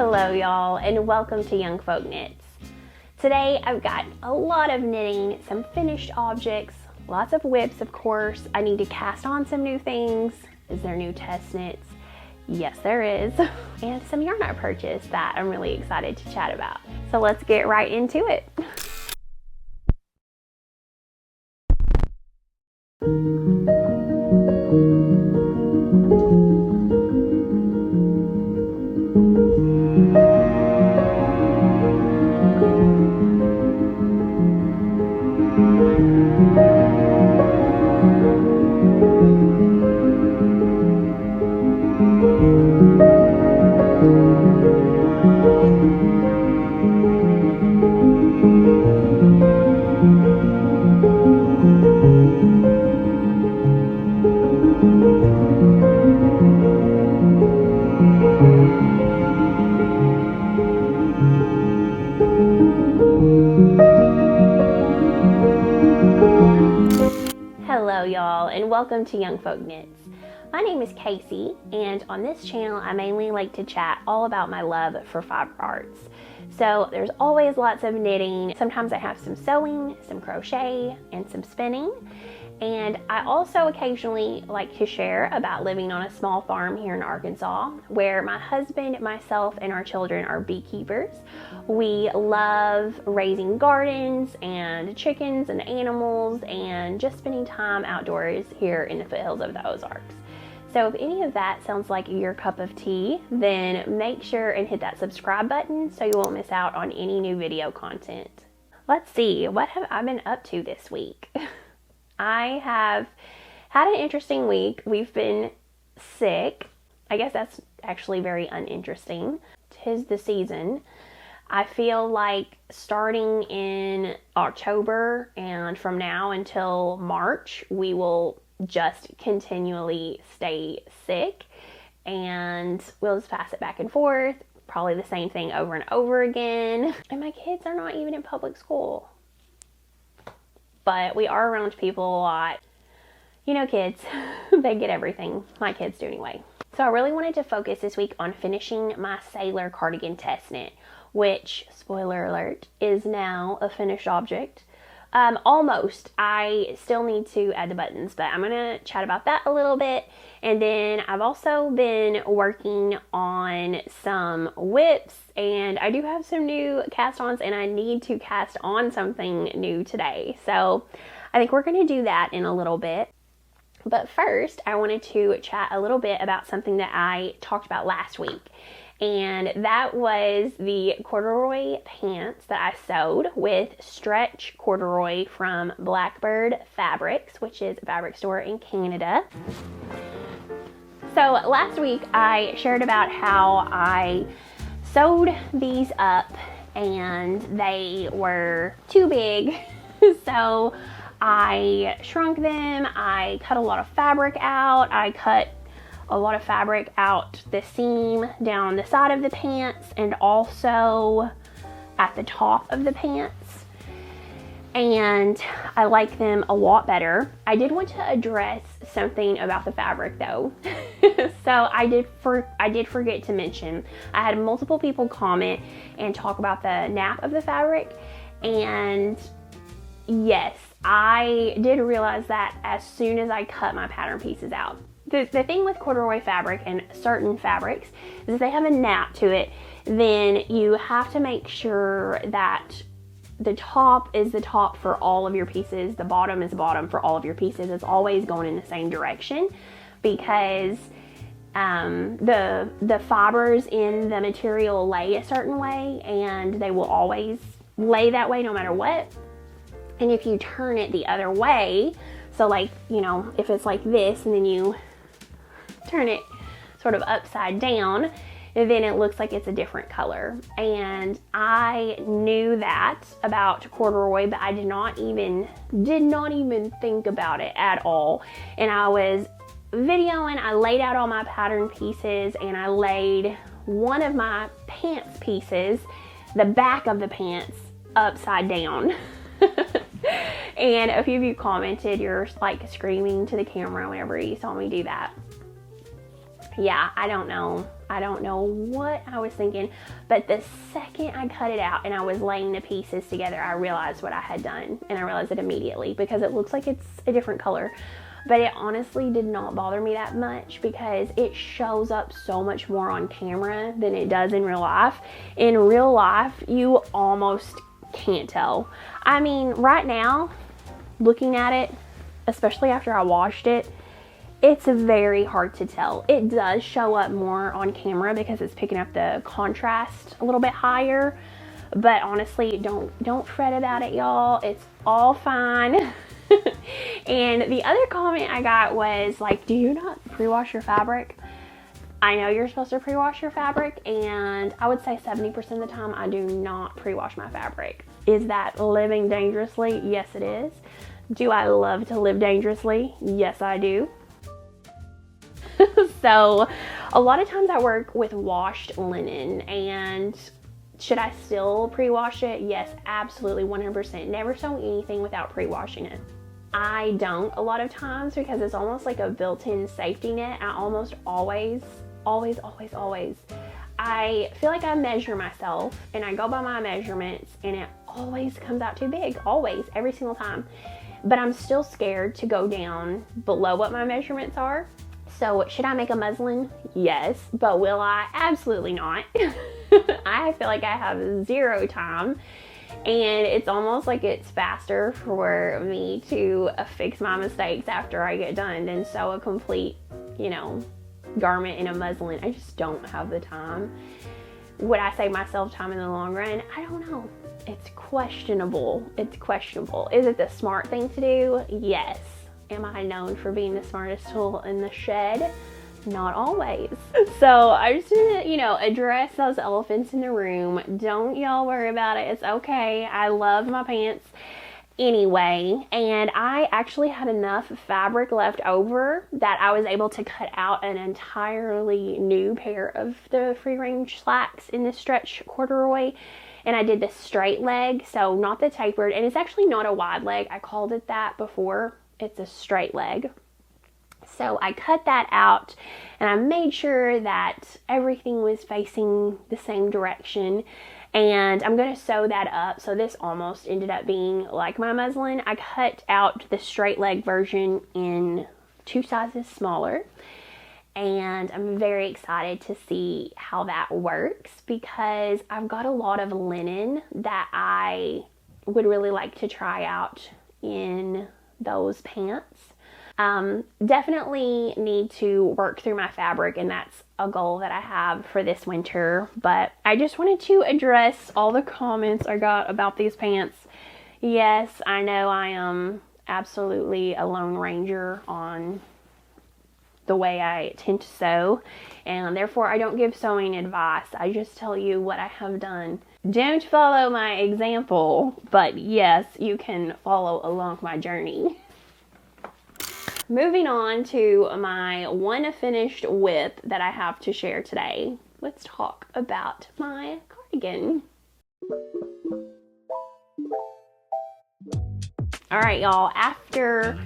Hello y'all, and welcome to YoungFolk Knits. Today I've got a lot of knitting, some finished objects, lots of whips of course. I need to cast on some new things. Is there new test knits? Yes there is. And some yarn I purchased that I'm really excited to chat about. So let's get right into it. Hello y'all, and welcome to YoungFolk Knits. My name is Casey, and on this channel I mainly like to chat all about my love for fiber arts. So there's always lots of knitting. Sometimes I have some sewing, some crochet, and some spinning. And I also occasionally like to share about living on a small farm here in Arkansas, where my husband, myself, and our children are beekeepers. We love raising gardens and chickens and animals and just spending time outdoors here in the foothills of the Ozarks. So if any of that sounds like your cup of tea, then make sure and hit that subscribe button so you won't miss out on any new video content. Let's see, what have I been up to this week? I have had an interesting week. We've been sick. I guess that's actually very uninteresting. 'Tis the season. I feel like starting in October and from now until March, we will just continually stay sick and we'll just pass it back and forth. Probably the same thing over and over again. And my kids are not even in public school. But we are around people a lot. You know kids, they get everything. My kids do anyway. So I really wanted to focus this week on finishing my Sailor cardigan test knit, which, spoiler alert, is now a finished object. Almost. I still need to add the buttons, but I'm gonna chat about that a little bit. And then I've also been working on some whips, and I do have some new cast-ons, and I need to cast on something new today. So I think we're gonna do that in a little bit. But first, I wanted to chat a little bit about something that I talked about last week. And that was the corduroy pants that I sewed with stretch corduroy from Blackbird Fabrics, which is a fabric store in Canada. So last week I shared about how I sewed these up and they were too big. So I shrunk them, I cut a lot of fabric out, I cut a lot of fabric out the seam down the side of the pants and also at the top of the pants, and I like them a lot better. I did want to address something about the fabric though. So I did forget to mention, I had multiple people comment and talk about the nap of the fabric, and yes, I did realize that as soon as I cut my pattern pieces out. The thing with corduroy fabric and certain fabrics is if they have a nap to it, then you have to make sure that the top is the top for all of your pieces, the bottom is the bottom for all of your pieces. It's always going in the same direction, because the fibers in the material lay a certain way, and they will always lay that way no matter what. And if you turn it the other way, so like, you know, if it's like this and then you turn it sort of upside down, then it looks like it's a different color. And I knew that about corduroy, but I did not even think about it at all. And I was videoing, I laid out all my pattern pieces, and I laid one of my pants pieces, the back of the pants, upside down. And a few of you commented, you're like screaming to the camera whenever you saw me do that. Yeah, I don't know. I don't know what I was thinking, but the second I cut it out and I was laying the pieces together, I realized what I had done, and I realized it immediately because it looks like it's a different color. But it honestly did not bother me that much because it shows up so much more on camera than it does in real life. In real life, you almost can't tell. I mean, right now, looking at it, especially after I washed it, it's very hard to tell. It does show up more on camera because it's picking up the contrast a little bit higher. But honestly, don't fret about it, y'all. It's all fine. And the other comment I got was like, do you not pre-wash your fabric? I know you're supposed to pre-wash your fabric, and I would say 70% of the time I do not pre-wash my fabric. Is that living dangerously? Yes, it is. Do I love to live dangerously? Yes, I do. So a lot of times I work with washed linen, and should I still pre-wash it? Yes, absolutely, 100%. Never sew anything without pre-washing it. I don't a lot of times because it's almost like a built-in safety net. I almost always, I feel like I measure myself and I go by my measurements, and it always comes out too big, always, every single time. But I'm still scared to go down below what my measurements are. So should I make a muslin? Yes, but will I? Absolutely not. I feel like I have zero time, and it's almost like it's faster for me to fix my mistakes after I get done than sew a complete, garment in a muslin. I just don't have the time. Would I save myself time in the long run? I don't know. It's questionable. It's questionable. Is it the smart thing to do? Yes. Am I known for being the smartest tool in the shed? Not always. So I just want to, address those elephants in the room. Don't y'all worry about it. It's okay. I love my pants anyway. And I actually had enough fabric left over that I was able to cut out an entirely new pair of the free range slacks in this stretch corduroy. And I did the straight leg, so not the tapered. And it's actually not a wide leg. I called it that before. It's a straight leg. So I cut that out, and I made sure that everything was facing the same direction. And I'm going to sew that up. So this almost ended up being like my muslin. I cut out the straight leg version in 2 sizes smaller. And I'm very excited to see how that works because I've got a lot of linen that I would really like to try out in those pants. Definitely need to work through my fabric, and that's a goal that I have for this winter. But I just wanted to address all the comments I got about these pants. Yes, I know I am absolutely a lone ranger on the way I tend to sew, and therefore I don't give sewing advice. I just tell you what I have done. Don't follow my example, but yes, you can follow along my journey. Moving on to my one finished whip that I have to share today. Let's talk about my cardigan. All right, y'all, after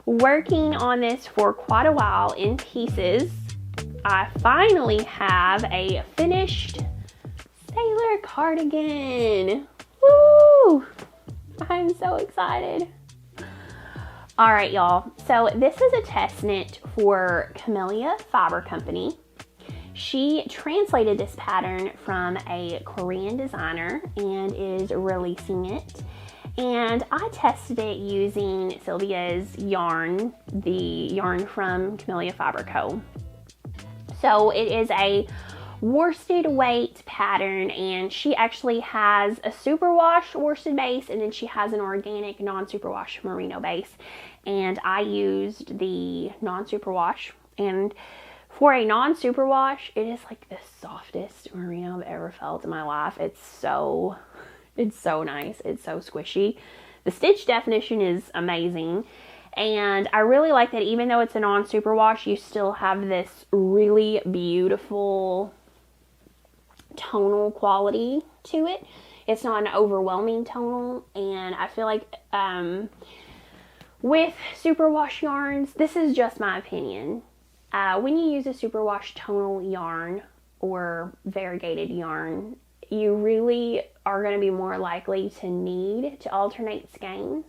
working on this for quite a while in pieces, I finally have a finished sailor cardigan. Woo! I'm so excited. All right, y'all. So this is a test knit for Camellia Fiber Company. She translated this pattern from a Korean designer and is releasing it. And I tested it using Sylvia's yarn, the yarn from Camellia Fiber Co. So it is a worsted weight pattern, and she actually has a superwash worsted base, and then she has an organic non-superwash merino base. And I used the non-superwash, and for a non-superwash, it is like the softest merino I've ever felt in my life. It's so nice. It's so squishy. The stitch definition is amazing. And I really like that even though it's a non-superwash, you still have this really beautiful tonal quality to it. It's not an overwhelming tonal. And I feel like with superwash yarns, this is just my opinion. When you use a superwash tonal yarn, or variegated yarn, you really are going to be more likely to need to alternate skeins.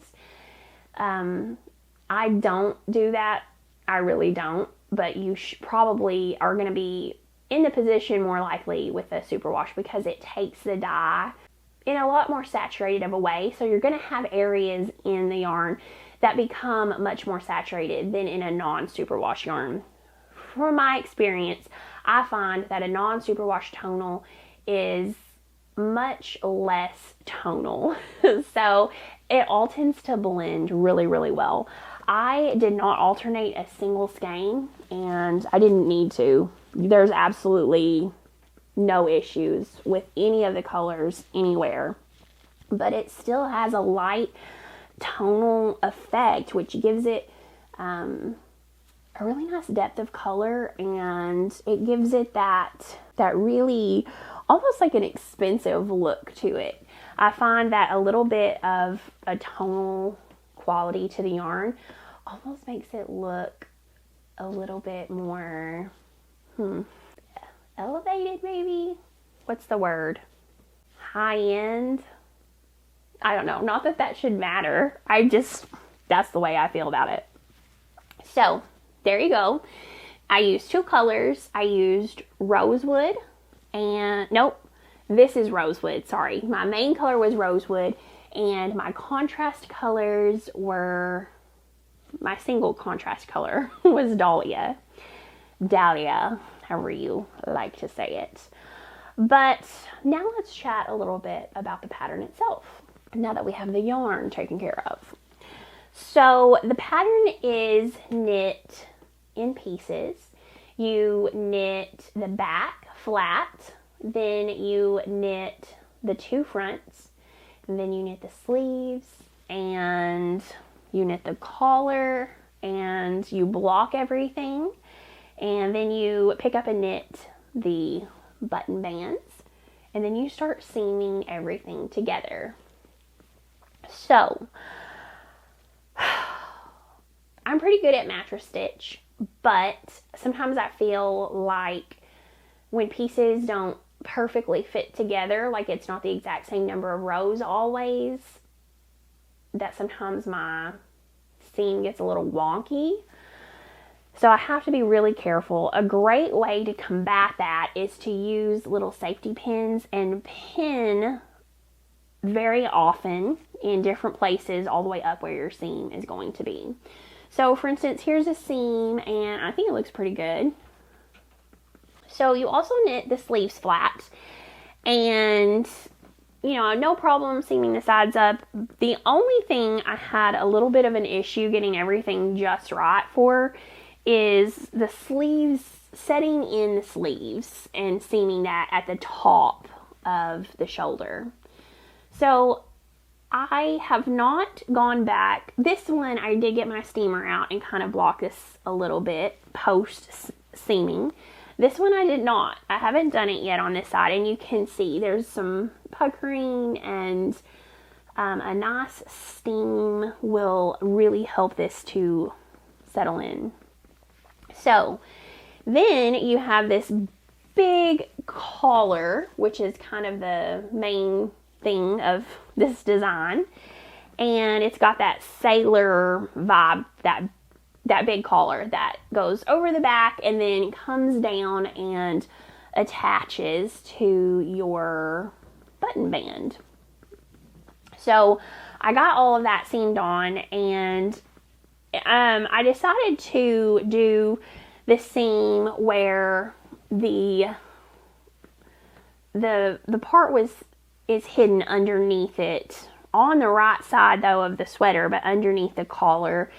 I don't do that. I really don't, but you probably are going to be in the position more likely with a superwash because it takes the dye in a lot more saturated of a way. So you're going to have areas in the yarn that become much more saturated than in a non-superwash yarn. From my experience, I find that a non-superwash tonal is much less tonal. So it all tends to blend really, really well. I did not alternate a single skein, and I didn't need to. There's absolutely no issues with any of the colors anywhere, but it still has a light tonal effect, which gives it a really nice depth of color, and it gives it that really almost like an expensive look to it. I find that a little bit of a tonal quality to the yarn almost makes it look a little bit more elevated, maybe? What's the word? High end? I don't know. Not that that should matter. That's the way I feel about it. So, there you go. I used 2 colors. I used rosewood and, nope, this is rosewood, sorry. My main color was rosewood, and my contrast colors were, my single contrast color was dahlia, however you like to say it. But now let's chat a little bit about the pattern itself, now that we have the yarn taken care of. So the pattern is knit in pieces. You knit the back flat, then you knit the 2 fronts, and then you knit the sleeves, and you knit the collar, and you block everything, and then you pick up and knit the button bands, and then you start seaming everything together. So, I'm pretty good at mattress stitch, but sometimes I feel like when pieces don't perfectly fit together, like it's not the exact same number of rows always, that sometimes my seam gets a little wonky. So I have to be really careful. A great way to combat that is to use little safety pins and pin very often in different places all the way up where your seam is going to be. So for instance, here's a seam, and I think it looks pretty good. So you also knit the sleeves flat, and no problem seaming the sides up. The only thing I had a little bit of an issue getting everything just right for is the sleeves, setting in the sleeves and seaming that at the top of the shoulder. So I have not gone back. This one I did get my steamer out and kind of block this a little bit post seaming. This one I did not. I haven't done it yet on this side, and you can see there's some puckering, and a nice steam will really help this to settle in. So then you have this big collar, which is kind of the main thing of this design, and it's got that sailor vibe, that big collar that goes over the back and then comes down and attaches to your button band. So I got all of that seamed on, and I decided to do the seam where the part is hidden underneath it, on the right side though of the sweater, but underneath the collar.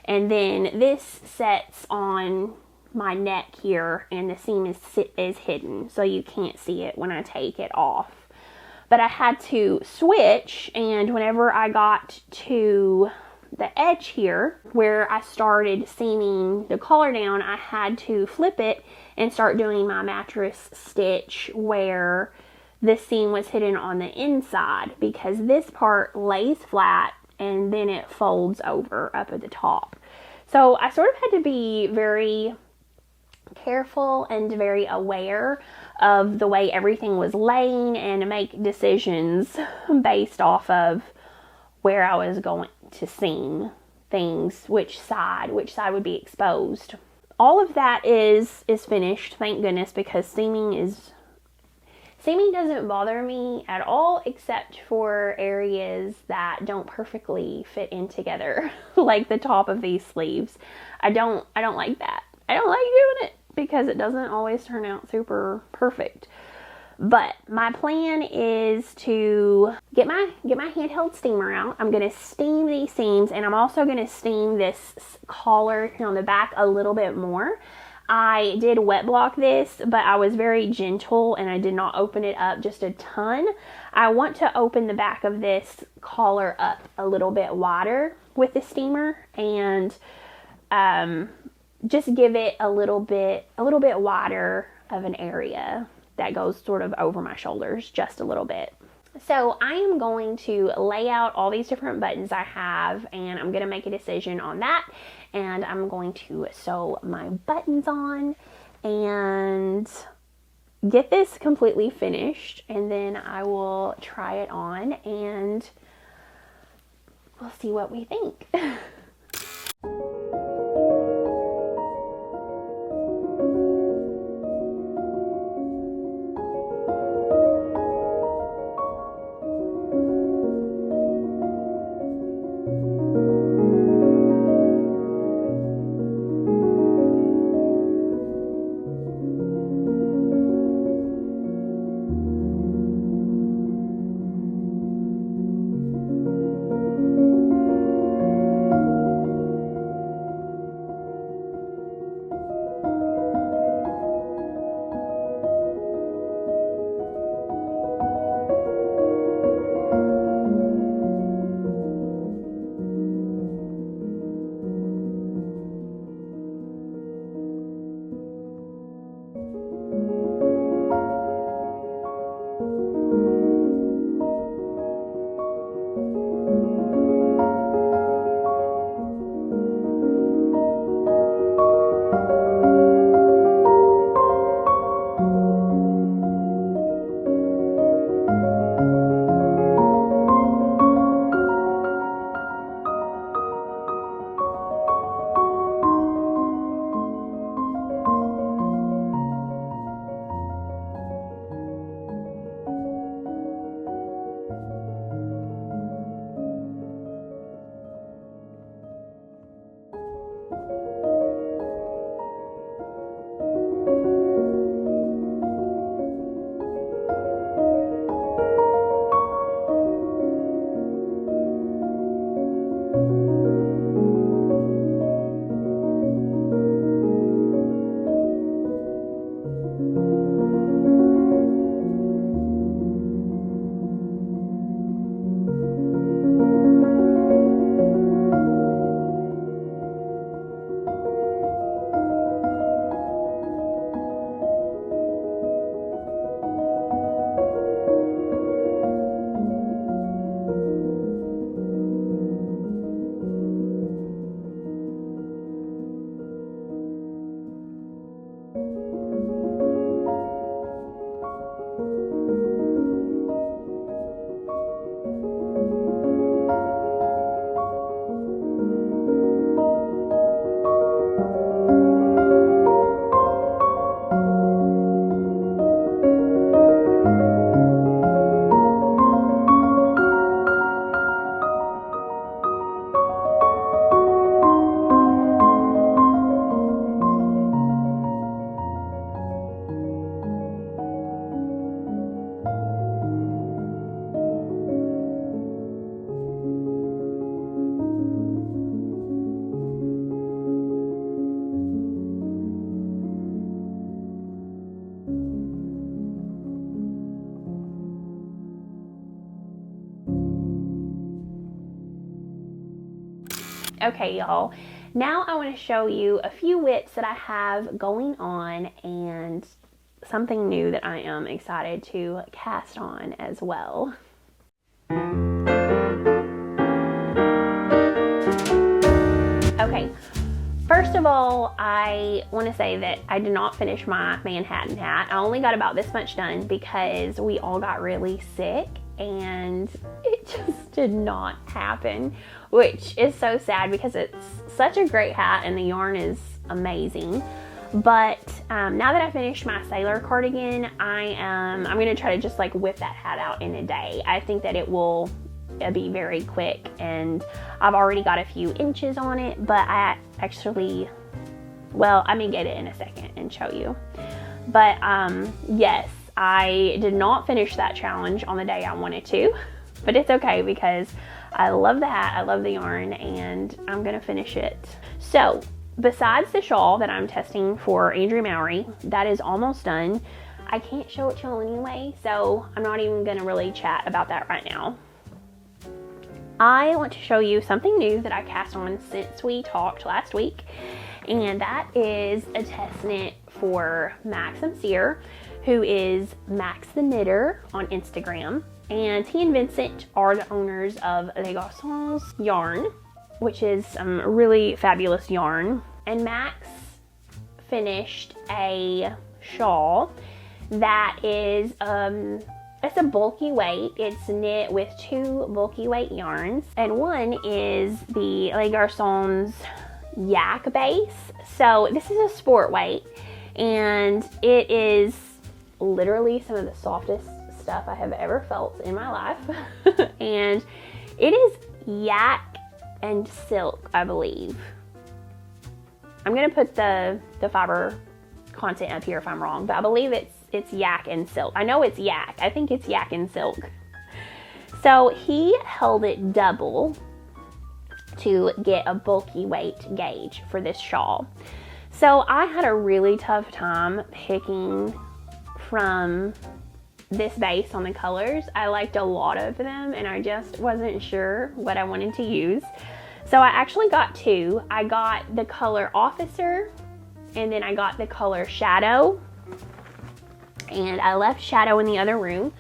And then this sets on my neck here, and the seam is hidden, so you can't see it when I take it off. But I had to switch, and whenever I got to the edge here, where I started seaming the collar down, I had to flip it and start doing my mattress stitch where this seam was hidden on the inside, because this part lays flat and then it folds over up at the top. So I sort of had to be very careful and very aware of the way everything was laying and make decisions based off of where I was going to seam things, which side would be exposed. All of that is finished, thank goodness, because seaming doesn't bother me at all, except for areas that don't perfectly fit in together, like the top of these sleeves. I don't like that. I don't like doing it because it doesn't always turn out super perfect. But my plan is to get my handheld steamer out. I'm going to steam these seams, and I'm also going to steam this collar here on the back a little bit more. I did wet block this, but I was very gentle and I did not open it up just a ton. I want to open the back of this collar up a little bit wider with the steamer, and just give it a little bit wider of an area that goes sort of over my shoulders just a little bit. So I am going to lay out all these different buttons I have, and I'm going to make a decision on that, and I'm going to sew my buttons on and get this completely finished, and then I will try it on and we'll see what we think. Okay, y'all, now I want to show you a few widths that I have going on and something new that I am excited to cast on as well. Okay, First of all, I want to say that I did not finish my Manhattan hat. I only got about this much done because we all got really sick and it just did not happen, which is so sad because it's such a great hat and the yarn is amazing. But now that I finished my sailor cardigan, I'm going to try to just like whip that hat out in a day. I think that it will be very quick, and I've already got a few inches on it, but I actually, well, I may get it in a second and show you. But yes, I did not finish that challenge on the day I wanted to, but it's okay because I love the hat, I love the yarn, and I'm gonna finish it. So besides the shawl that I'm testing for Andrew Mowry, that is almost done. I can't show it to you anyway, so I'm not even gonna really chat about that right now. I want to show you something new that I cast on since we talked last week, and that is a test knit for Max and Sear, who is Max the Knitter on Instagram, and he and Vincent are the owners of Les Garçons yarn, which is some really fabulous yarn. And Max finished a shawl that is it's a bulky weight. It's knit with 2 bulky weight yarns, and one is the Les Garçons yak base. So this is a sport weight, and it is literally some of the softest stuff I have ever felt in my life. And it is yak and silk, I believe. I'm gonna put the fiber content up here if I'm wrong, but I believe it's yak and silk. I know it's yak. I think it's yak and silk. So he held it double to get a bulky weight gauge for this shawl. So I had a really tough time picking from this base on the colors. I liked a lot of them and I just wasn't sure what I wanted to use. So I actually got 2. I got the color Officer, and then I got the color Shadow, and I left Shadow in the other room,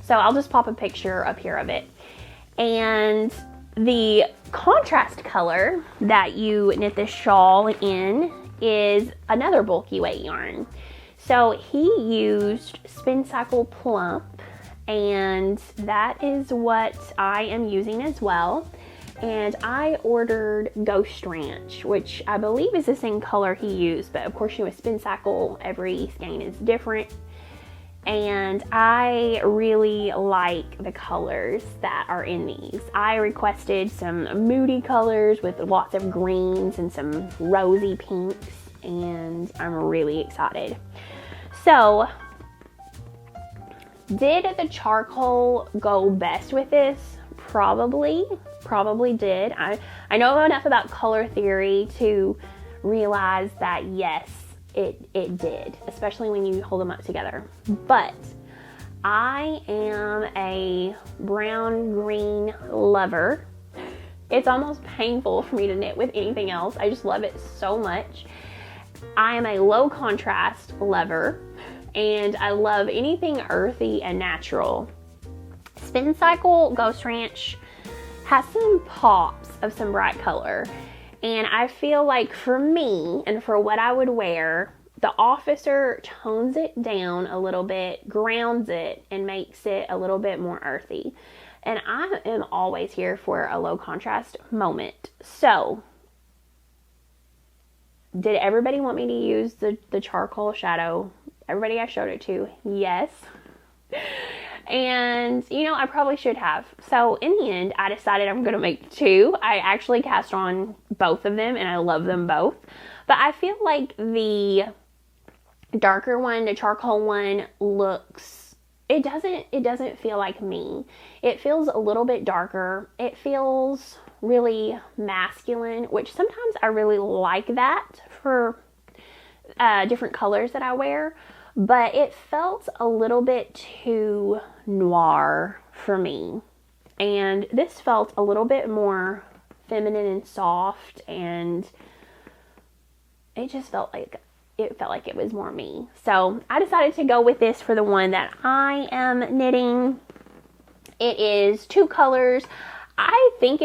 so I'll just pop a picture up here of it. And the contrast color that you knit this shawl in is another bulky weight yarn. So he used Spincycle Plump, and that is what I am using as well. And I ordered Ghost Ranch, which I believe is the same color he used, but of course, you know, with Spincycle, every skein is different. And I really like the colors that are in these. I requested some moody colors with lots of greens and some rosy pinks, and I'm really excited. So, did the charcoal go best with this? Probably did. I know enough about color theory to realize that yes, it did, especially when you hold them up together. But I am a brown green lover. It's almost painful for me to knit with anything else. I just love it so much. I am a low contrast lover, and I love anything earthy and natural. Spincycle Ghost Ranch has some pops of some bright color, and I feel like for me and for what I would wear, the Officer tones it down a little bit, grounds it, and makes it a little bit more earthy. And I am always here for a low contrast moment. So, did everybody want me to use the charcoal Shadow? Everybody I showed it to, yes. And, you know, I probably should have. So, in the end, I decided I'm going to make 2. I actually cast on both of them, and I love them both. But I feel like the darker one, the charcoal one, looks... It doesn't feel like me. It feels a little bit darker. It feels really masculine, which sometimes I really like that for different colors that I wear. But it felt a little bit too noir for me. And this felt a little bit more feminine and soft, and it just felt like it was more me. So I decided to go with this for the one that I am knitting. It is 2 colors. I think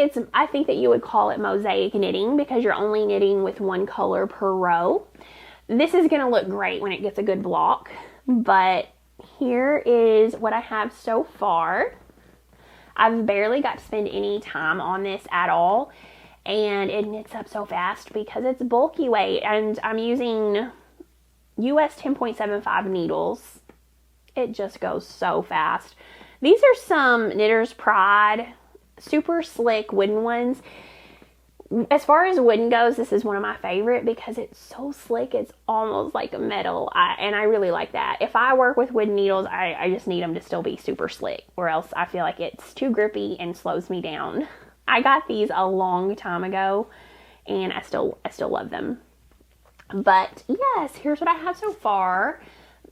that you would call it mosaic knitting because you're only knitting with one color per row. This is going to look great when it gets a good block, but here is what I have so far. I've barely got to spend any time on this at all, and it knits up so fast because it's bulky weight, and I'm using US 10.75 needles. It just goes so fast. These are some Knitter's Pride super slick wooden ones. As far as wooden goes, this is one of my favorite because it's so slick. It's almost like a metal, and I really like that. If I work with wooden needles, I just need them to still be super slick, or else I feel like it's too grippy and slows me down. I got these a long time ago, and I still love them. But yes, here's what I have so far.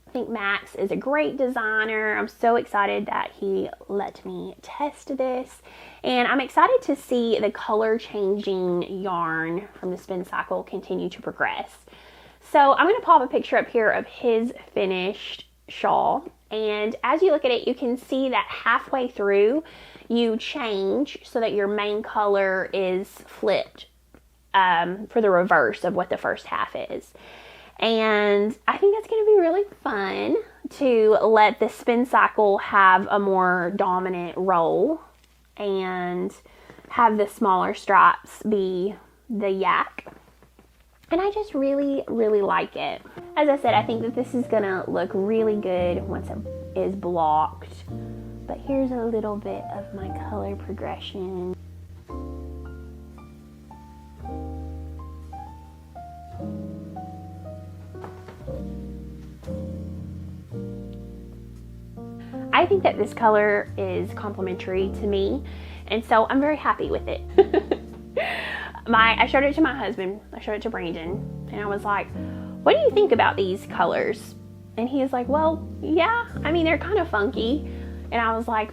I think Max is a great designer. I'm so excited that he let me test this. And I'm excited to see the color changing yarn from the Spincycle continue to progress. So I'm going to pop a picture up here of his finished shawl. And as you look at it, you can see that halfway through you change so that your main color is flipped for the reverse of what the first half is. And I think that's going to be really fun to let the Spincycle have a more dominant role and have the smaller stripes be the yak. And I just really, really like it. As I said, I think that this is going to look really good once it is blocked. But here's a little bit of my color progression. I think that this color is complementary to me, and so I'm very happy with it. I showed it to my husband, I showed it to Brandon, and I was like, what do you think about these colors? And he was like, well, yeah, I mean, they're kind of funky. And I was like,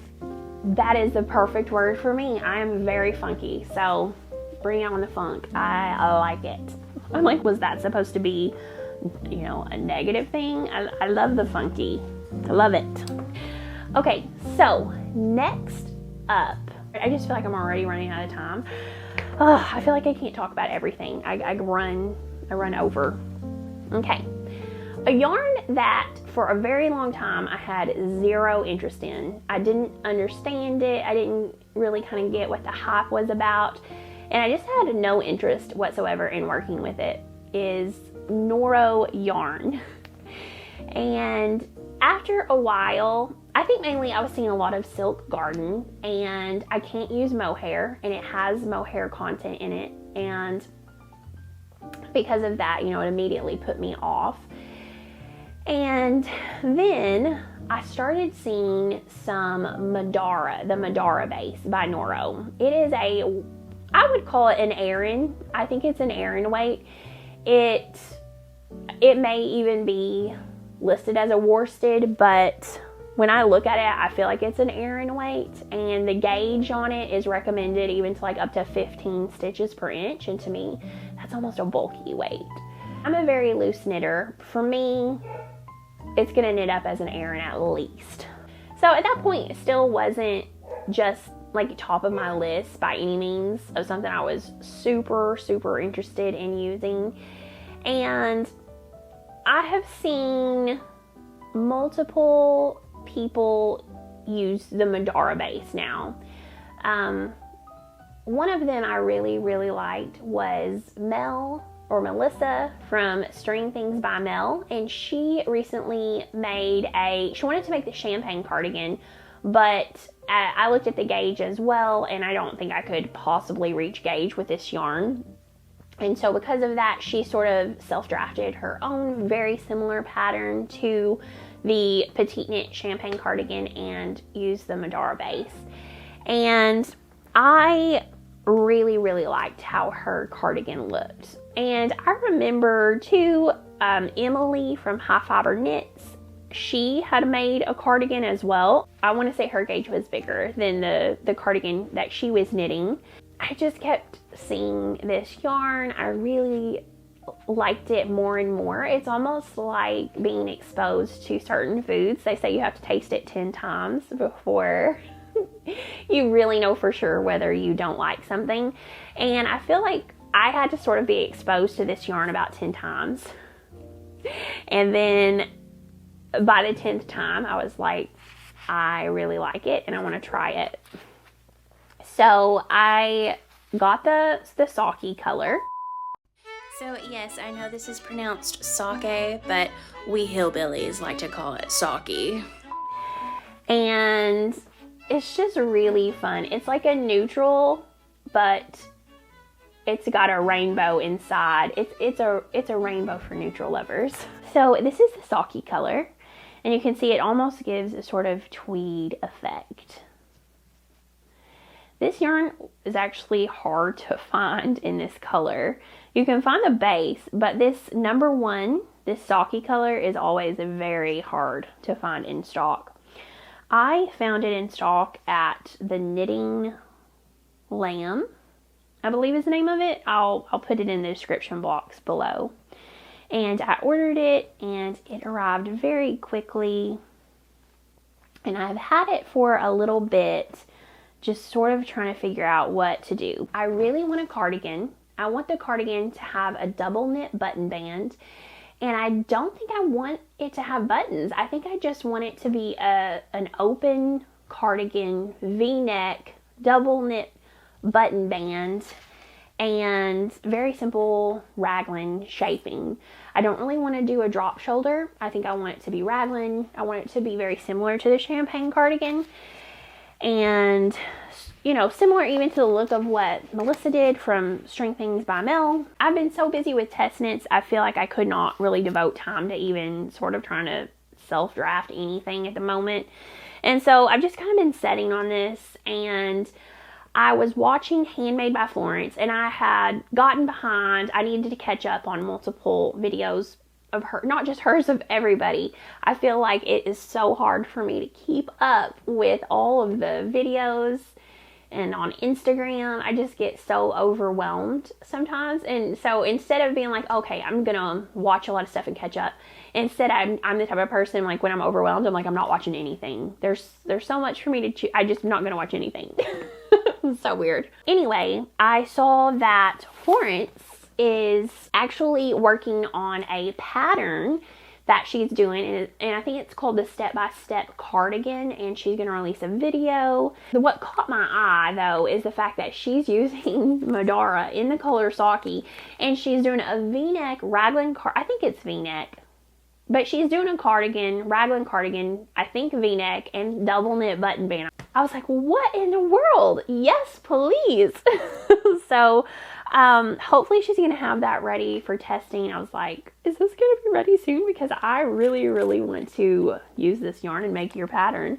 that is the perfect word for me. I am very funky, so bring on the funk. I like it. I'm like, was that supposed to be, you know, a negative thing? I love the funky. I love it. Okay, so next up, I just feel like I'm already running out of time. I feel like I can't talk about everything. I run over. Okay, a yarn that for a very long time I had zero interest in. I didn't understand it. I didn't really kind of get what the hype was about, and I just had no interest whatsoever in working with it, is Noro yarn. And after a while, I think mainly I was seeing a lot of silk garden, and I can't use mohair, and it has mohair content in it, and because of that, you know, it immediately put me off. And then I started seeing some Madara, the Madara base by Noro. It is I would call it an Aran. I think it's an Aran weight. It may even be listed as a worsted, but when I look at it, I feel like it's an Aran weight, and the gauge on it is recommended even to like up to 15 stitches per inch, and to me, that's almost a bulky weight. I'm a very loose knitter. For me, it's gonna knit up as an Aran at least. So at that point, it still wasn't just like top of my list by any means of something I was super, super interested in using. And I have seen multiple people use the Madara base now. One of them I really, really liked was Melissa from String Things by Mel, and she recently she wanted to make the champagne cardigan, but I looked at the gauge as well, and I don't think I could possibly reach gauge with this yarn. And so because of that, she sort of self-drafted her own very similar pattern to the Petite Knit champagne cardigan and used the Madara base. And I really, really liked how her cardigan looked. And I remember too, Emily from High Fiber Knits, she had made a cardigan as well. I want to say her gauge was bigger than the cardigan that she was knitting. I just kept seeing this yarn. I really liked it more and more. It's almost like being exposed to certain foods. They say you have to taste it 10 times before you really know for sure whether you don't like something. And I feel like I had to sort of be exposed to this yarn about 10 times. And then by the 10th time, I was like, I really like it and I want to try it. So I got the sake color. So yes, I know this is pronounced sake, but we hillbillies like to call it sake. And it's just really fun. It's like a neutral, but it's got a rainbow inside. It's a rainbow for neutral lovers. So this is the sake color, and you can see it almost gives a sort of tweed effect. This yarn is actually hard to find in this color. You can find the base, but this number 1, this sake color, is always very hard to find in stock. I found it in stock at the Knitting Lamb, I believe is the name of it. I'll put it in the description box below. And I ordered it and it arrived very quickly. And I've had it for a little bit, just sort of trying to figure out what to do. I really want a cardigan. I want the cardigan to have a double knit button band. And I don't think I want it to have buttons. I think I just want it to be an open cardigan, V-neck, double knit button band, and very simple raglan shaping. I don't really want to do a drop shoulder. I think I want it to be raglan. I want it to be very similar to the champagne cardigan. And, you know, similar even to the look of what Melissa did from String Things by Mel. I've been so busy with test knits, I feel like I could not really devote time to even sort of trying to self-draft anything at the moment. And so I've just kind of been setting on this, and I was watching Handmade by Florence, and I had gotten behind. I needed to catch up on multiple videos of her, not just hers, of everybody. I feel like it is so hard for me to keep up with all of the videos, and on Instagram I just get so overwhelmed sometimes. And so instead of being like, okay, I'm gonna watch a lot of stuff and catch up, instead I'm the type of person, like, when I'm overwhelmed, I'm like, I'm not watching anything. There's so much for me to choose. I just not gonna watch anything. So weird. Anyway, I saw that Florence is actually working on a pattern that she's doing, and I think it's called the Step-by-Step Cardigan, and she's going to release a video. What caught my eye, though, is the fact that she's using Madara in the color sake, and she's doing a V-neck raglan I think it's V-neck, but she's doing a cardigan, raglan cardigan, I think V-neck, and double knit button band. I was like, what in the world? Yes, please. So hopefully she's going to have that ready for testing. I was like, is this going to be ready soon? Because I really, really want to use this yarn and make your pattern.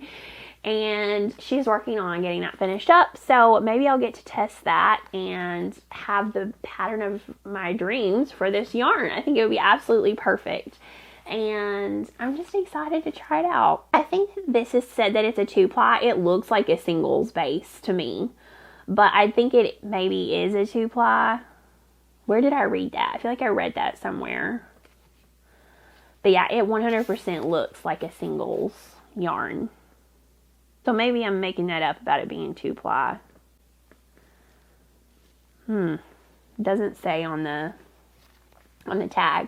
And she's working on getting that finished up. So maybe I'll get to test that and have the pattern of my dreams for this yarn. I think it would be absolutely perfect. And I'm just excited to try it out. I think this is said that it's a 2-ply. It looks like a singles base to me, but I think it maybe is a 2-ply. Where did I read that? I feel like I read that somewhere. But yeah, it 100% looks like a singles yarn. So maybe I'm making that up about it being 2-ply. Doesn't say on the tag.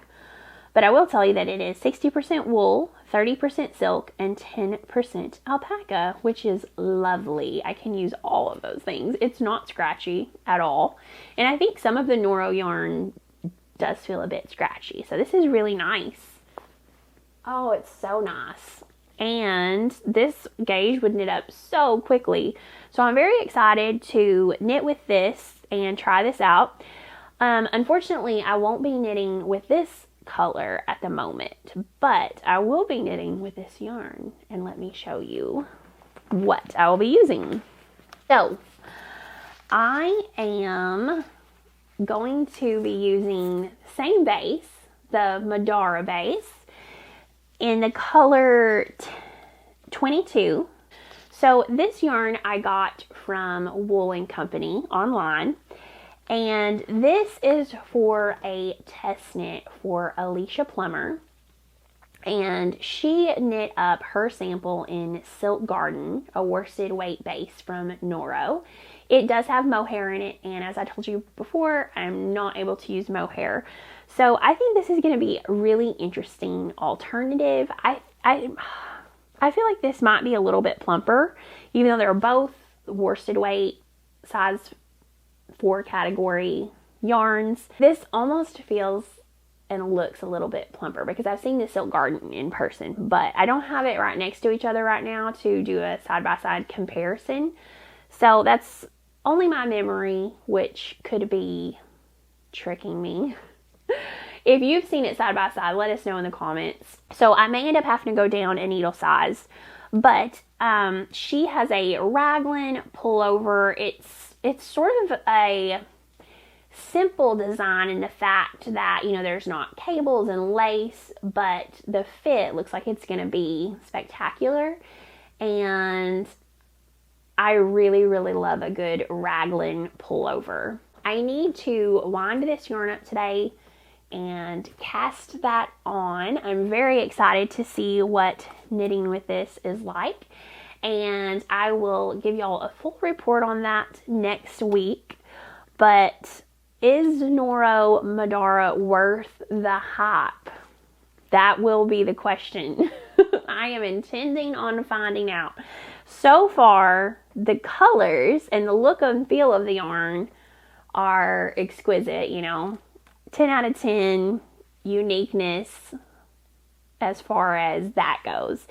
But I will tell you that it is 60% wool, 30% silk, and 10% alpaca, which is lovely. I can use all of those things. It's not scratchy at all. And I think some of the Noro yarn does feel a bit scratchy. So this is really nice. Oh, it's so nice. And this gauge would knit up so quickly. So I'm very excited to knit with this and try this out. Unfortunately, I won't be knitting with this color at the moment, but I will be knitting with this yarn, and let me show you what I will be using. So I am going to be using the same base, the Madara base, in the color 22. So this yarn I got from Wool & Company online. And this is for a test knit for Alicia Plummer. And she knit up her sample in Silk Garden, a worsted weight base from Noro. It does have mohair in it, and as I told you before, I'm not able to use mohair. So I think this is going to be a really interesting alternative. I feel like this might be a little bit plumper, even though they're both worsted weight, size 4 category yarns. This almost feels and looks a little bit plumper because I've seen the Silk Garden in person, but I don't have it right next to each other right now to do a side-by-side comparison. So that's only my memory, which could be tricking me. If you've seen it side by side, let us know in the comments. So I may end up having to go down a needle size, but she has a raglan pullover. It's sort of a simple design in the fact that, you know, there's not cables and lace, but the fit looks like it's going to be spectacular. And I really, really love a good raglan pullover. I need to wind this yarn up today and cast that on. I'm very excited to see what knitting with this is like, and I will give y'all a full report on that next week. But is Noro Madara worth the hype? That will be the question. I am intending on finding out. So far, the colors and the look and feel of the yarn are exquisite, you know. 10 out of 10 uniqueness as far as that goes.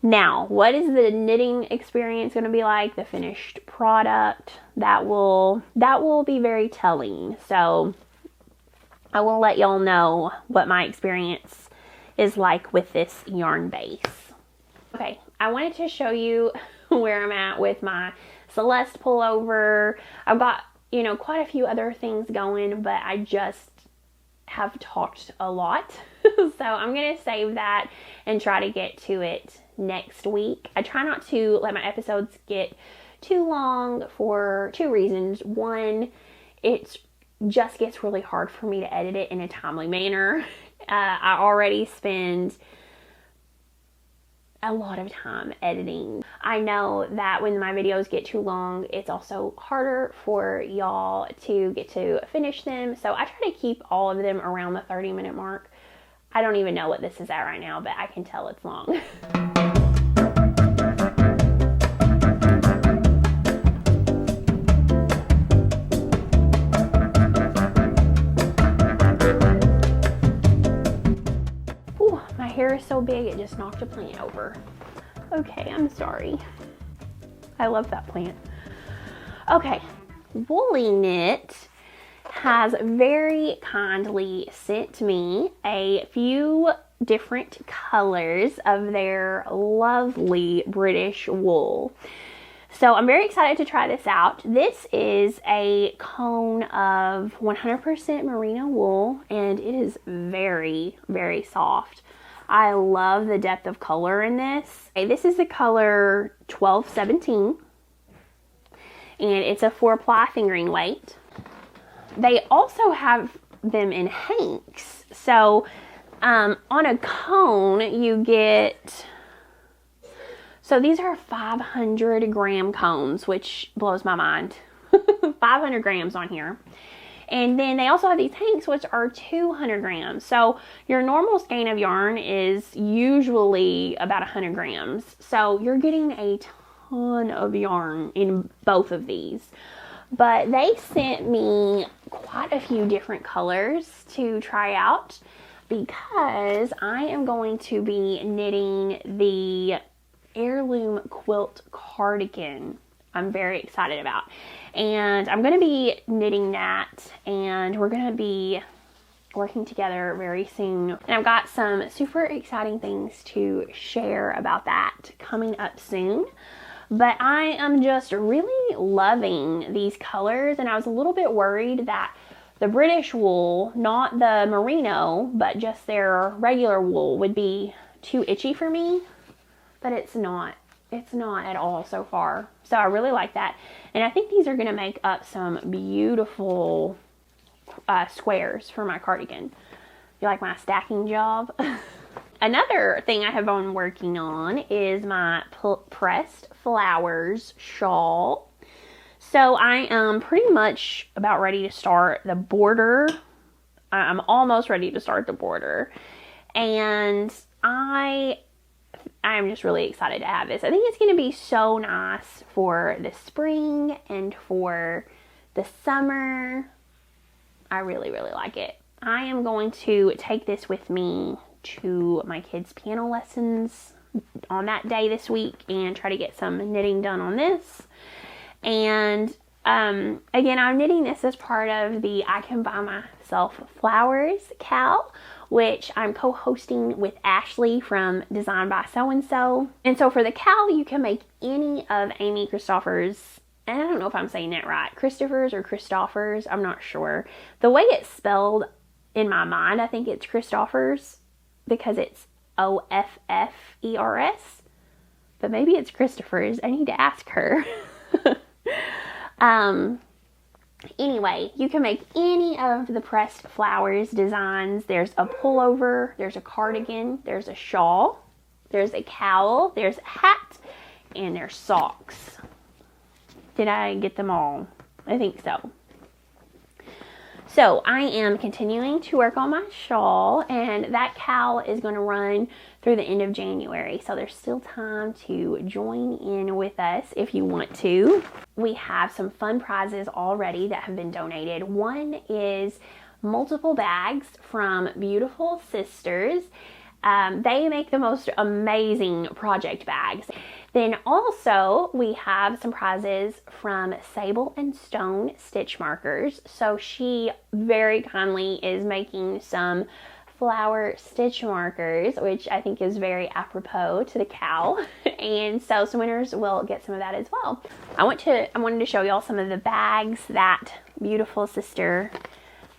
Now, what is the knitting experience going to be like? The finished product, that will be very telling. So I will let y'all know what my experience is like with this yarn base. Okay, I wanted to show you where I'm at with my Celeste pullover. I've got, you know, quite a few other things going, but I just have talked a lot. So I'm going to save that and try to get to it next week. I try not to let my episodes get too long for 2 reasons. One, it just gets really hard for me to edit it in a timely manner. I already spend a lot of time editing. I know that when my videos get too long, it's also harder for y'all to get to finish them. So I try to keep all of them around the 30-minute mark. I don't even know what this is at right now, but I can tell it's long. Ooh, my hair is so big it just knocked a plant over. Okay, I'm sorry. I love that plant. Okay, Woolly Knit has very kindly sent me a few different colors of their lovely British wool. So I'm very excited to try this out. This is a cone of 100% merino wool, and it is very, very soft. I love the depth of color in this. Okay, this is the color 1217, and it's a 4-ply fingering weight. They also have them in hanks. So on a cone you get, so these are 500 gram cones, which blows my mind. 500 grams on here. And then they also have these hanks, which are 200 grams. So your normal skein of yarn is usually about 100 grams. So you're getting a ton of yarn in both of these. But they sent me quite a few different colors to try out because I am going to be knitting the heirloom quilt cardigan I'm very excited about. And I'm going to be knitting that, and we're going to be working together very soon. And I've got some super exciting things to share about that coming up soon. But I am just really loving these colors, and I was a little bit worried that the British wool, not the merino, but just their regular wool, would be too itchy for me, but it's not. It's not at all so far. So I really like that. And I think these are going to make up some beautiful squares for my cardigan. You like my stacking job? another thing I have been working on is my pressed flowers shawl. So I am pretty much about ready to start the border. I'm almost ready to start the border. And I'm just really excited to have this. I think it's going to be so nice for the spring and for the summer. I really, really like it. I am going to take this with me to my kids' piano lessons on that day this week and try to get some knitting done on this. And again, I'm knitting this as part of the I Can Buy Myself Flowers Cal, which I'm co-hosting with Ashley from Design by So and So. And so for the Cal, you can make any of Amy Christopher's, and I don't know if I'm saying that right, Christopher's or Christopher's, I'm not sure. The way it's spelled in my mind, I think it's Christopher's because it's Offers, but maybe it's Christopher's. I need to ask her. Anyway, you can make any of the pressed flowers designs. There's a pullover, there's a cardigan, there's a shawl, there's a cowl, there's a hat, and there's socks. Did I get them all? I think so. So I am continuing to work on my shawl, and that cowl is going to run through the end of January. So there's still time to join in with us if you want to. We have some fun prizes already that have been donated. One is multiple bags from Beautiful Sisters. They make the most amazing project bags. Then also we have some prizes from Sable and Stone Stitch Markers. So she very kindly is making some flower stitch markers, which I think is very apropos to the cowl. And so some winners will get some of that as well. I wanted to show y'all some of the bags that Beautiful Sister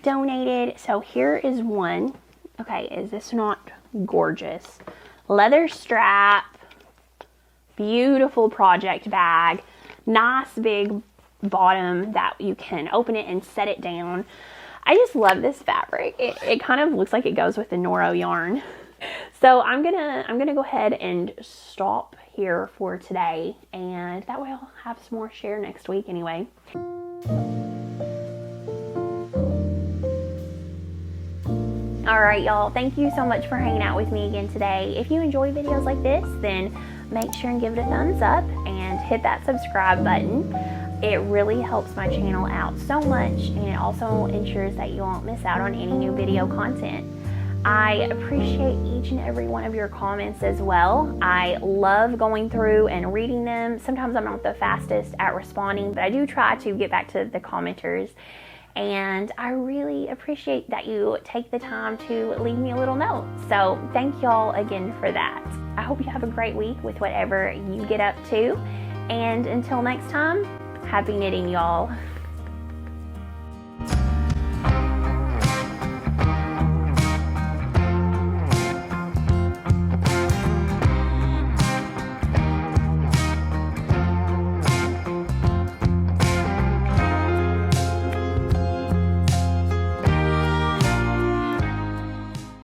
donated. So here is one. Okay, is this not gorgeous? Leather strap, beautiful project bag, nice big bottom that you can open it and set it down. I just love this fabric. It kind of looks like it goes with the Noro yarn. So I'm gonna go ahead and stop here for today, and that way I'll have some more share next week anyway. Alright y'all, thank you so much for hanging out with me again today. If you enjoy videos like this, then make sure and give it a thumbs up and hit that subscribe button. It really helps my channel out so much, and it also ensures that you won't miss out on any new video content. I appreciate each and every one of your comments as well. I love going through and reading them. Sometimes I'm not the fastest at responding, but I do try to get back to the commenters. And I really appreciate that you take the time to leave me a little note. So thank y'all again for that. I hope you have a great week with whatever you get up to. And until next time, happy knitting, y'all.